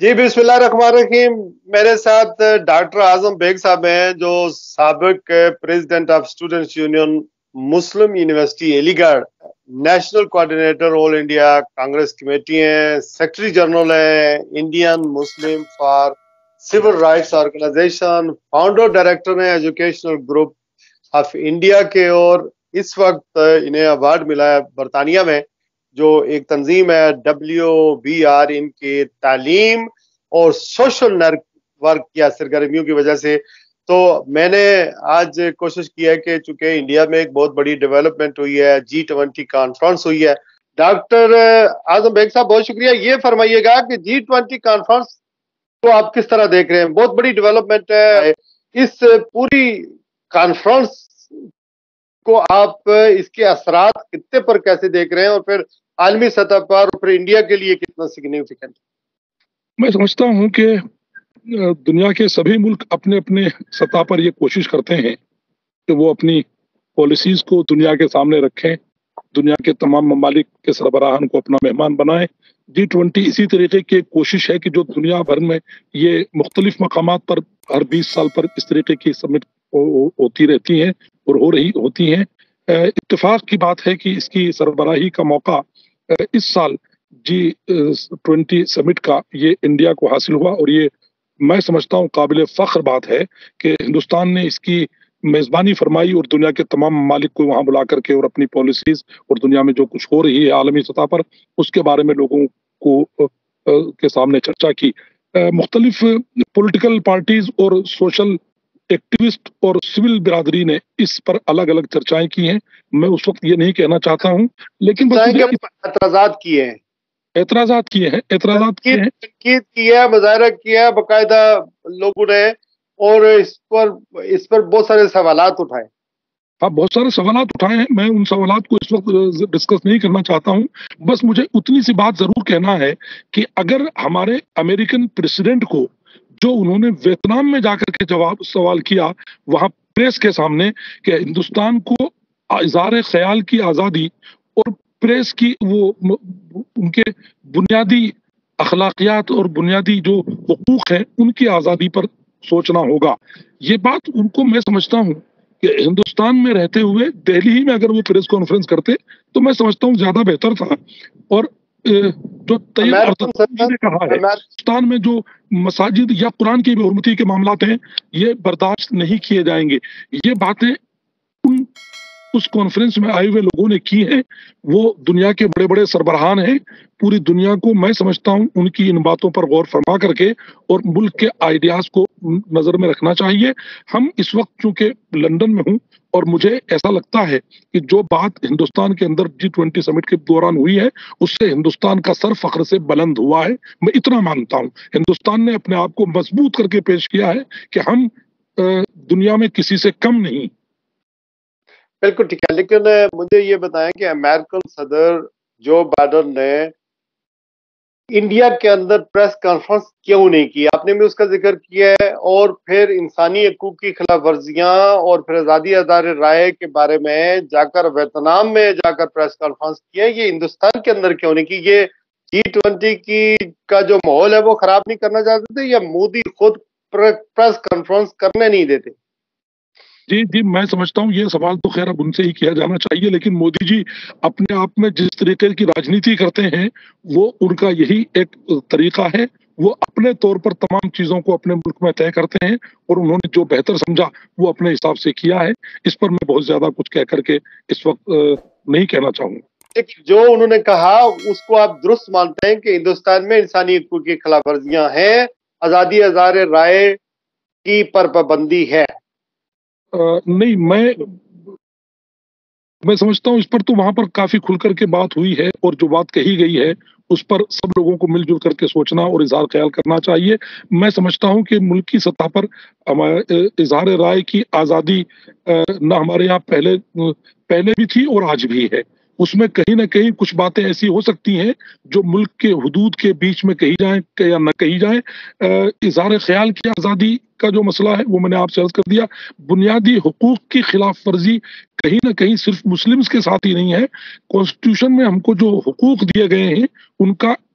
جی بسم اللہ الرحمن الرحیم. میرے ساتھ ڈاکٹر اعظم بیگ صاحب ہیں جو سابق president of students union Muslim university Aligarh, national coordinator all India Congress committee ہیں، سیکرٹری جنرل ہیں Indian Muslim for civil rights organisation, founder director ہیں ایجوکیشنل گروپ آف انڈیا کے، اور اس وقت انہیں ایوارڈ ملا ہے برطانیہ میں جو ایک تنظیم ہے WBR، ان کے تعلیم اور سوشل ورک کی سرگرمیوں کی وجہ سے. تو میں نے آج کوشش کی ہے کہ چونکہ انڈیا میں ایک بہت بڑی ڈیولپمنٹ ہوئی ہے، G20 کانفرنس ہوئی ہے. ڈاکٹر اعظم بیگ صاحب بہت شکریہ. یہ فرمائیے گا کہ G20 کانفرنس کو آپ کس طرح دیکھ رہے ہیں؟ بہت بڑی ڈیولپمنٹ ہے. اس پوری کانفرنس کو آپ اس کے اثرات خطے پر کیسے دیکھ رہے ہیں، اور پھر عالمی سطح پر اور پھر انڈیا کے لیے کتنا سگنیفیکنٹ؟ میں سمجھتا ہوں کہ دنیا کے سبھی ملک اپنے اپنے سطح پر یہ کوشش کرتے ہیں کہ وہ اپنی پالیسیز کو دنیا کے سامنے رکھیں، دنیا کے تمام ممالک کے سربراہان کو اپنا مہمان بنائیں. G20 اسی طریقے کی کوشش ہے کہ جو دنیا بھر میں یہ مختلف مقامات پر ہر 20 سال پر اس طریقے کی سمٹ ہوتی رہتی ہیں اور ہوتی ہیں. اتفاق کی بات ہے کہ اس کی سربراہی کا موقع اس سال G20 سمٹ کا یہ انڈیا کو حاصل ہوا، اور یہ میں سمجھتا ہوں قابل فخر بات ہے کہ ہندوستان نے اس کی میزبانی فرمائی اور دنیا کے تمام ممالک کو وہاں بلا کر کے اور اپنی پالیسیز اور دنیا میں جو کچھ ہو رہی ہے عالمی سطح پر اس کے بارے میں لوگوں کو کے سامنے چرچا کی. مختلف پولیٹیکل پارٹیز اور سوشل ایکٹیوسٹ اور سول برادری نے اس پر الگ الگ چرچائیں کی ہیں. میں اس وقت یہ نہیں کہنا چاہتا ہوں، لیکن اعتراضات کیے ہیں، اعتراضات کیے ہیں، مظاہرہ کیا ہے باقاعدہ لوگوں نے، اور اس پر بہت سارے سوالات اٹھائے. ہاں، بہت سارے سوالات اٹھائے ہیں. میں ان سوالات کو اس وقت ڈسکس نہیں کرنا چاہتا ہوں. بس مجھے اتنی سی بات ضرور کہنا ہے کہ اگر ہمارے امریکن پریزیڈنٹ کو جو انہوں نے ویتنام میں جا کر کے سوال کیا وہاں پریس کے سامنے کہ ہندوستان کو اظہار خیال کی آزادی اور پریس کی وہ ان کے بنیادی اخلاقیات اور بنیادی جو حقوق ہیں ان کی آزادی پر سوچنا ہوگا. یہ بات ان کو میں سمجھتا ہوں کہ ہندوستان میں رہتے ہوئے دہلی ہی میں اگر وہ پریس کانفرنس کرتے تو میں سمجھتا ہوں زیادہ بہتر تھا. اور جو طیب اردوان نے کہا ہے ہندوستان میں جو مساجد یا قرآن کی بے حرمتی کے معاملات ہیں یہ برداشت نہیں کیے جائیں گے. یہ باتیں اس کانفرنس میں آئے ہوئے لوگوں نے کی ہیں. وہ دنیا کے بڑے بڑے سربراہان ہیں. پوری دنیا کو میں سمجھتا ہوں ان کی ان باتوں پر غور فرما کر کے اور ملک کے آئیڈیاز کو نظر میں رکھنا چاہیے. ہم اس وقت چونکہ لندن میں ہوں اور مجھے ایسا لگتا ہے کہ جو بات ہندوستان کے اندر G20 سمٹ کے دوران ہوئی ہے اس سے ہندوستان کا سر فخر سے بلند ہوا ہے. میں اتنا مانتا ہوں ہندوستان نے اپنے آپ کو مضبوط کر کے پیش کیا ہے کہ ہم دنیا میں کسی سے کم نہیں. بالکل ٹھیک ہے، لیکن مجھے یہ بتائیں کہ امریکن صدر جو بائیڈن نے انڈیا کے اندر پریس کانفرنس کیوں نہیں کی؟ آپ نے بھی اس کا ذکر کیا ہے، اور پھر انسانی حقوق کی خلاف ورزیاں اور پھر آزادی اظہار رائے کے بارے میں جا کر ویتنام میں جا کر پریس کانفرنس کیا، یہ ہندوستان کے اندر کیوں نہیں کی؟ یہ G20 کا جو ماحول ہے وہ خراب نہیں کرنا چاہتے تھے، یا مودی خود پریس کانفرنس کرنے نہیں دیتے؟ جی میں سمجھتا ہوں یہ سوال تو خیر اب ان سے ہی کیا جانا چاہیے، لیکن مودی جی اپنے آپ میں جس طریقے کی راجنیتی کرتے ہیں وہ ان کا یہی ایک طریقہ ہے. وہ اپنے طور پر تمام چیزوں کو اپنے ملک میں طے کرتے ہیں اور انہوں نے جو بہتر سمجھا وہ اپنے حساب سے کیا ہے. اس پر میں بہت زیادہ کچھ کہہ کر کے اس وقت نہیں کہنا چاہوں گا. جو انہوں نے کہا اس کو آپ درست مانتے ہیں کہ ہندوستان میں انسانی حقوق کی خلاف ورزیاں ہیں، آزادی اظہار رائے کی پر پابندی ہے؟ نہیں، میں سمجھتا ہوں اس پر تو وہاں پر کافی کھل کر کے بات ہوئی ہے اور جو بات کہی گئی ہے اس پر سب لوگوں کو مل جل کر کے سوچنا اور اظہار خیال کرنا چاہیے. میں سمجھتا ہوں کہ ملکی سطح پر اظہار رائے کی آزادی نہ ہمارے یہاں پہلے بھی تھی اور آج بھی ہے. اس میں کہیں نہ کہیں کچھ باتیں ایسی ہو سکتی ہیں جو ملک کے حدود کے بیچ میں کہی جائیں یا نہ کہی جائیں. اظہار خیال کی آزادی کا جو مسئلہ ہے وہ میں نے آپ سے عرض کر دیا. بنیادی حقوق کی خلاف ورزی کہیں نہ کہیں صرف مسلمز کے ساتھ ہی نہیں ہے. کانسٹیٹیوشن میں ہم کو جو حقوق دیے گئے ہیں ان کا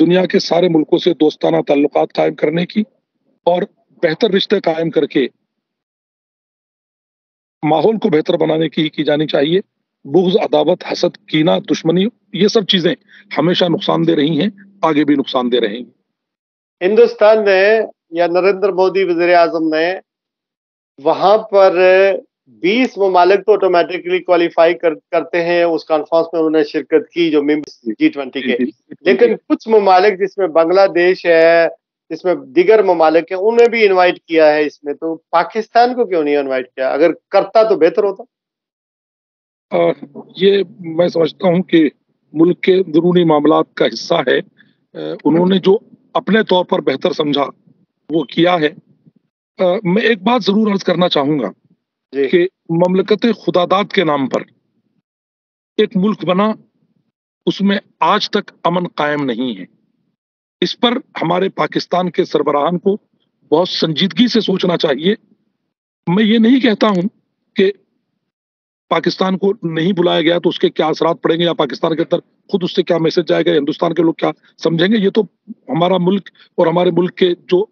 دنیا کے سارے ملکوں سے دوستانہ تعلقات قائم کرنے کی اور بہتر رشتے قائم کر کے ماحول کو بہتر بنانے کی جانی چاہیے۔ بغض، عداوت، حسد، کینہ، دشمنی، یہ سب چیزیں ہمیشہ نقصان دہ رہی ہیں، آگے بھی نقصان دہ رہیں گی۔ ہندوستان نے یا نریندر مودی وزیر اعظم نے وہاں پر 20 ممالک تو آٹومیٹکلی کوالیفائی کرتے ہیں، اس کانفرنس میں انہوں نے شرکت کی جو ممبر G20 کے، لیکن کچھ ممالک جس میں بنگلہ دیش ہے، جس میں دیگر ممالک ہیں، انہیں بھی انوائٹ کیا ہے اس میں، تو پاکستان کو کیوں نہیں انوائٹ کیا؟ اگر کرتا تو بہتر ہوتا۔ یہ میں سمجھتا ہوں کہ ملک کے اندرونی معاملات کا حصہ ہے، انہوں نے جو اپنے طور پر بہتر سمجھا وہ کیا ہے۔ میں ایک بات ضرور عرض کرنا چاہوں گا کہ مملکت خداداد کے نام پر ایک ملک بنا، اس میں آج تک امن قائم نہیں ہے۔ اس پر ہمارے پاکستان کے سربراہان کو بہت سنجیدگی سے سوچنا چاہیے۔ میں یہ نہیں کہتا ہوں کہ پاکستان کو نہیں بلایا گیا تو اس کے کیا اثرات پڑیں گے، یا پاکستان کے اندر خود اس سے کیا میسج جائے گا، ہندوستان کے لوگ کیا سمجھیں گے، یہ تو ہمارا ملک اور ہمارے ملک کے جو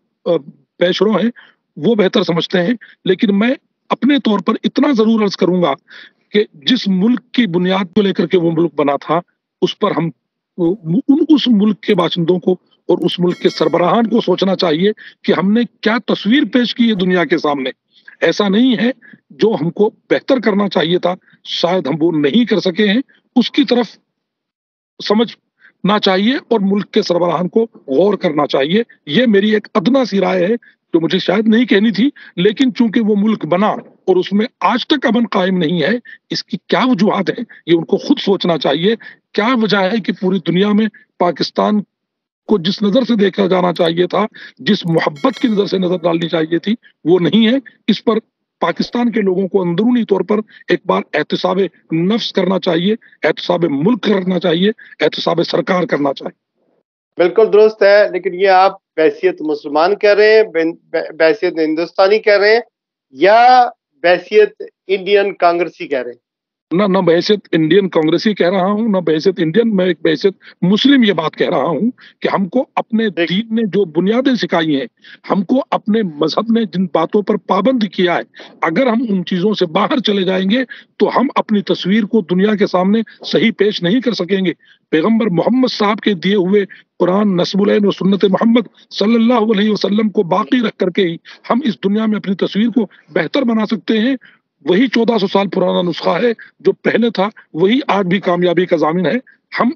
پیشرو ہیں وہ بہتر سمجھتے ہیں۔ لیکن میں اپنے طور پر اتنا ضرور عرض کروں گا کہ جس ملک کی بنیاد کو لے کر کے وہ ملک بنا تھا، اس پر ہم اس ملک کے باشندوں کو اور اس ملک کے سربراہان کو سوچنا چاہیے کہ ہم نے کیا تصویر پیش کی ہے دنیا کے سامنے۔ ایسا نہیں ہے، جو ہم کو بہتر کرنا چاہیے تھا شاید ہم وہ نہیں کر سکے ہیں، اس کی طرف سمجھنا چاہیے اور ملک کے سربراہان کو غور کرنا چاہیے۔ یہ میری ایک ادنا سی رائے ہے جو مجھے شاید نہیں کہنی تھی، لیکن چونکہ وہ ملک بنا اور اس میں آج تک امن قائم نہیں ہے، اس کی کیا وجوہات ہیں یہ ان کو خود سوچنا چاہیے۔ کیا وجہ ہے کہ پوری دنیا میں پاکستان کو جس نظر سے دیکھا جانا چاہیے تھا، جس محبت کی نظر سے نظر ڈالنی چاہیے تھی، وہ نہیں ہے۔ اس پر پاکستان کے لوگوں کو اندرونی طور پر ایک بار احتساب نفس کرنا چاہیے، احتساب ملک کرنا چاہیے، احتساب سرکار کرنا چاہیے۔ بالکل درست ہے، لیکن یہ آپ بحیثیت مسلمان کہہ رہے ہیں، بحیثیت ہندوستانی کہہ رہے ہیں، یا بحیثیت انڈین کانگریسی کہہ رہے ہیں؟ نہ بحیثیت انڈین کانگریسی کہہ رہا ہوں، نہ بحیثیت انڈین، میں ایک بحیثیت مسلم یہ بات کہہ رہا ہوں کہ ہم کو اپنے دین نے جو بنیادیں سکھائی ہیں، ہم کو اپنے مذہب نے جن باتوں پر پابند کیا ہے، اگر ہم ان چیزوں سے باہر چلے جائیں گے تو ہم اپنی تصویر کو دنیا کے سامنے صحیح پیش نہیں کر سکیں گے۔ پیغمبر محمد صاحب کے دیے ہوئے قرآن، نصب العین و سنت محمد صلی اللہ علیہ وسلم کو باقی رکھ کر کے ہی ہم اس دنیا میں اپنی تصویر کو بہتر بنا سکتے ہیں۔ وہی 1400 سال پرانا نسخہ ہے جو پہلے تھا، وہی آج بھی کامیابی کا ضامن ہے۔ ہم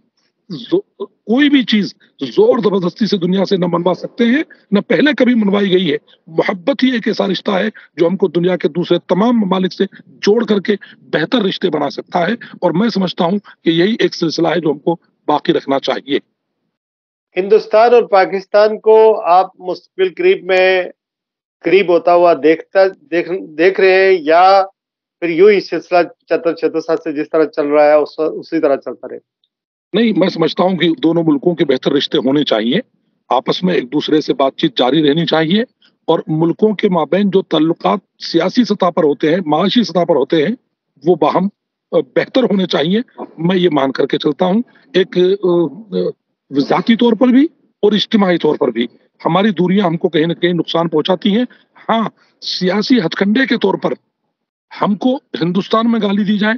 کوئی بھی چیز زور زبردستی سے دنیا سے نہ منوا سکتے ہیں، نہ پہلے کبھی منوائی گئی ہے۔ محبت ہی ایک ایسا رشتہ ہے جو ہم کو دنیا کے دوسرے تمام ممالک سے جوڑ کر کے بہتر رشتے بنا سکتا ہے، اور میں سمجھتا ہوں کہ یہی ایک سلسلہ ہے جو ہم کو باقی رکھنا چاہیے۔ ہندوستان اور پاکستان کو آپ مستقبل قریب ہوتا ہوا دیکھ رہے ہیں، یا پھر یوں ہی سلسلہ 75 سال سے جس طرح چل رہا ہے اسی طرح چلتا رہے؟ نہیں، میں سمجھتا ہوں کہ دونوں ملکوں کے بہتر رشتے ہونے چاہیے، آپس میں ایک دوسرے سے بات چیت جاری رہنی چاہیے، اور ملکوں کے مابین جو تعلقات سیاسی سطح پر ہوتے ہیں، معاشی سطح پر ہوتے ہیں، وہ باہم بہتر ہونے چاہیے۔ میں یہ مان کر کے چلتا ہوں، ایک ذاتی طور پر بھی اور اجتماعی طور پر بھی ہماری دوریاں ہم کو کہیں نہ کہیں نقصان پہنچاتی ہیں۔ ہاں، سیاسی ہتھ کنڈے کے طور پر ہم کو ہندوستان میں گالی دی جائے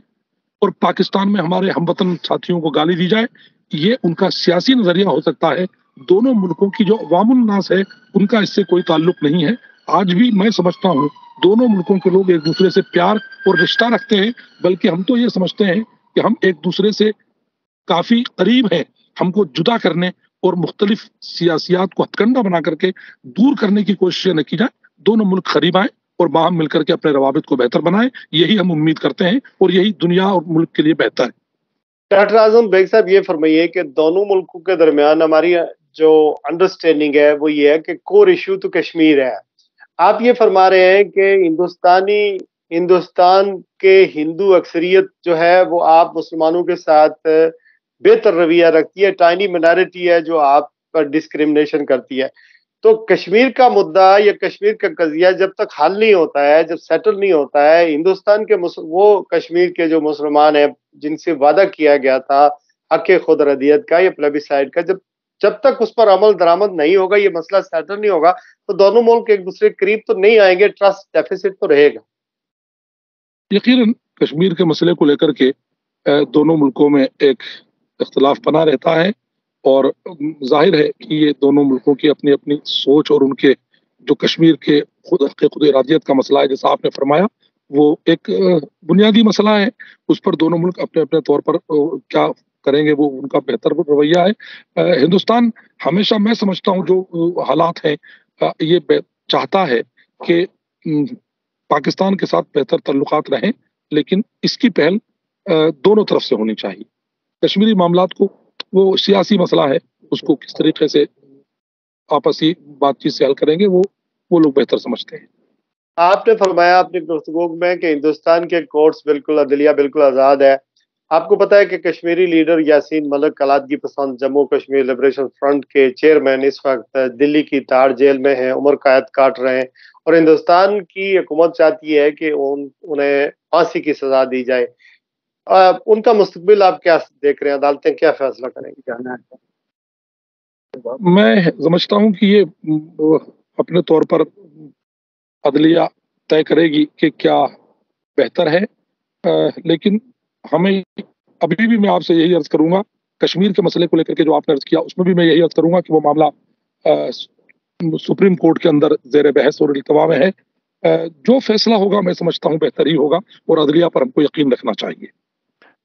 اور پاکستان میں ہمارے ہم وطن ساتھیوں کو گالی دی جائے، یہ ان کا سیاسی نظریہ ہو سکتا ہے۔ دونوں ملکوں کی جو عوام الناس ہے ان کا اس سے کوئی تعلق نہیں ہے۔ آج بھی میں سمجھتا ہوں دونوں ملکوں کے لوگ ایک دوسرے سے پیار اور رشتہ رکھتے ہیں، بلکہ ہم تو یہ سمجھتے ہیں کہ ہم ایک دوسرے سے کافی قریب ہیں۔ ہم کو جدا کرنے اور مختلف سیاسیات کو ہتھ کنڈا بنا کر کے دور کرنے کی کوششیں نہ کی جائے، دونوں ملک قریب آئیں اور باہم مل کر کے اپنے روابط کو بہتر بنائیں، یہی ہم امید کرتے ہیں اور یہی دنیا اور ملک کے لیے بہتر ہے۔ ڈاکٹر اعظم بیگ صاحب، یہ فرمائیے کہ دونوں ملکوں کے درمیان ہماری جو انڈرسٹینڈنگ ہے وہ یہ ہے کہ کور ایشو تو کشمیر ہے۔ آپ یہ فرما رہے ہیں کہ ہندوستان کے ہندو اکثریت جو ہے وہ آپ مسلمانوں کے ساتھ بہتر رویہ رکھتی ہے، ٹائنی مائنارٹی ہے جو آپ پر ڈسکرمنیشن کرتی ہے۔ تو کشمیر کا مدعا یا کشمیر کا قضیہ جب تک حل نہیں ہوتا ہے، جب سیٹل نہیں ہوتا ہے، ہندوستان کے وہ کشمیر کے جو مسلمان ہیں جن سے وعدہ کیا گیا تھا حق خود ردیت کا یا پلیبیسائڈ کا، جب جب تک اس پر عمل درآمد نہیں ہوگا، یہ مسئلہ سیٹل نہیں ہوگا، تو دونوں ملک ایک دوسرے کے قریب تو نہیں آئیں گے، ٹرسٹ ڈیفیسٹ تو رہے گا۔ یقیناً کشمیر کے مسئلے کو لے کر کے دونوں ملکوں میں ایک اختلاف بنا رہتا ہے، اور ظاہر ہے کہ یہ دونوں ملکوں کی اپنی اپنی سوچ اور ان کے جو کشمیر کے خود ارادیت کا مسئلہ ہے، جیسا آپ نے فرمایا، وہ ایک بنیادی مسئلہ ہے۔ اس پر دونوں ملک اپنے اپنے طور پر کیا کریں گے، وہ ان کا بہتر رویہ ہے۔ ہندوستان ہمیشہ، میں سمجھتا ہوں، جو حالات ہیں، یہ چاہتا ہے کہ پاکستان کے ساتھ بہتر تعلقات رہیں، لیکن اس کی پہل دونوں طرف سے ہونی چاہیے۔ کشمیری معاملات کو، وہ سیاسی مسئلہ ہے، اس کو کس طریقے سے آپسی بات چیت سے حل کریں گے، وہ لوگ بہتر سمجھتے ہیں۔ آپ نے فرمایا اپنی گفتگو میں کہ ہندوستان کے کورٹس بالکل، عدلیہ بالکل آزاد ہے۔ آپ کو پتا ہے کہ کشمیری لیڈر یاسین ملک علیحدگی پسند جموں کشمیر لبریشن فرنٹ کے چیئرمین اس وقت دلی کی تاڑ جیل میں ہیں، عمر قید کاٹ رہے ہیں، اور ہندوستان کی حکومت چاہتی ہے کہ انہیں پھانسی کی سزا دی جائے۔ ان کا مستقبل آپ کیا دیکھ رہے ہیں؟ عدالتیں کیا فیصلہ کریں گی؟ میں سمجھتا ہوں کہ یہ اپنے طور پر عدلیہ طے کرے گی کہ کیا بہتر ہے، لیکن ہمیں ابھی بھی، میں آپ سے یہی عرض کروں گا، کشمیر کے مسئلے کو لے کر کے جو آپ نے عرض کیا، اس میں بھی میں یہی عرض کروں گا کہ وہ معاملہ سپریم کورٹ کے اندر زیر بحث اور التوا میں ہے۔ جو فیصلہ ہوگا، میں سمجھتا ہوں بہتر ہی ہوگا، اور عدلیہ پر ہم کو یقین رکھنا چاہیے۔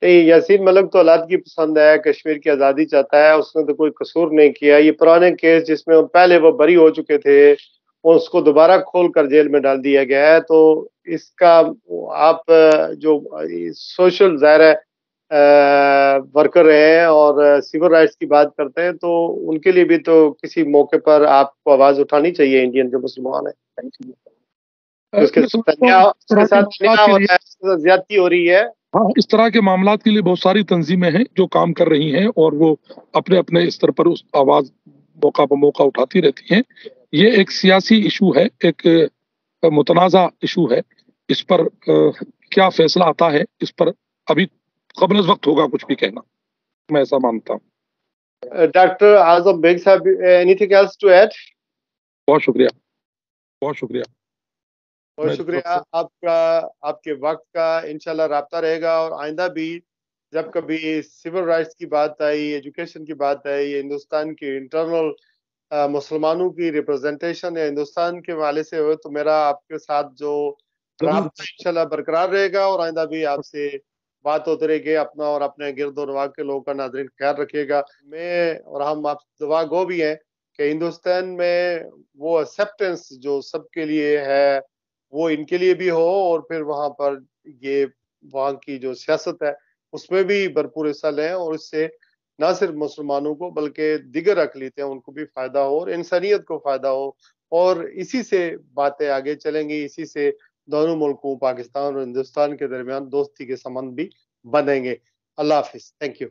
یاسین ملک تو علیحدگی پسند ہے، کشمیر کی آزادی چاہتا ہے، اس نے تو کوئی قصور نہیں کیا۔ یہ پرانے کیس جس میں پہلے وہ بری ہو چکے تھے، اس کو دوبارہ کھول کر جیل میں ڈال دیا گیا ہے۔ تو اس کا آپ جو سوشل ظاہر ہے ورکر ہیں اور سول رائٹس کی بات کرتے ہیں، تو ان کے لیے بھی تو کسی موقع پر آپ کو آواز اٹھانی چاہیے۔ انڈین جو مسلمان ہیں، اس کے ساتھ زیادتی ہو رہی ہے۔ ہاں، اس طرح کے معاملات کے لیے بہت ساری تنظیمیں ہیں جو کام کر رہی ہیں، اور وہ اپنے اپنے استر پر اس آواز موقع بہ موقع اٹھاتی رہتی ہیں۔ یہ ایک سیاسی ایشو ہے، ایک متنازع ایشو ہے۔ اس پر کیا فیصلہ آتا ہے، اس پر ابھی قبل از وقت ہوگا کچھ بھی کہنا، میں ایسا مانتا ہوں۔ ڈاکٹر اعظم بیگ صاحب، anything else to add? بہت شکریہ، بہت شکریہ، بہت شکریہ آپ کا، آپ کے وقت کا۔ انشاءاللہ رابطہ رہے گا، اور آئندہ بھی جب کبھی سول رائٹس کی بات آئی، ایجوکیشن کی بات آئی، ہندوستان کی انٹرنل مسلمانوں کی ریپرزنٹیشن یا ہندوستان کے حوالے سے ہوئے، تو میرا آپ کے ساتھ جو رابطہ انشاءاللہ برقرار رہے گا، اور آئندہ بھی آپ سے بات ہوتے رہے گی۔ اپنا اور اپنے گرد و نواح کے لوگوں کا ناظرین خیال رکھیے گا۔ میں اور ہم آپ دعا گو بھی ہیں کہ ہندوستان میں وہ ایکسیپٹنس جو سب کے لیے ہے، وہ ان کے لیے بھی ہو، اور پھر وہاں پر یہ وہاں کی جو سیاست ہے اس میں بھی بھرپور حصہ لیں، اور اس سے نہ صرف مسلمانوں کو بلکہ دیگر اقلیتیں ان کو بھی فائدہ ہو، اور انسانیت کو فائدہ ہو، اور اسی سے باتیں آگے چلیں گی، اسی سے دونوں ملکوں پاکستان اور ہندوستان کے درمیان دوستی کے سمبند بھی بنیں گے۔ اللہ حافظ، تھینک یو۔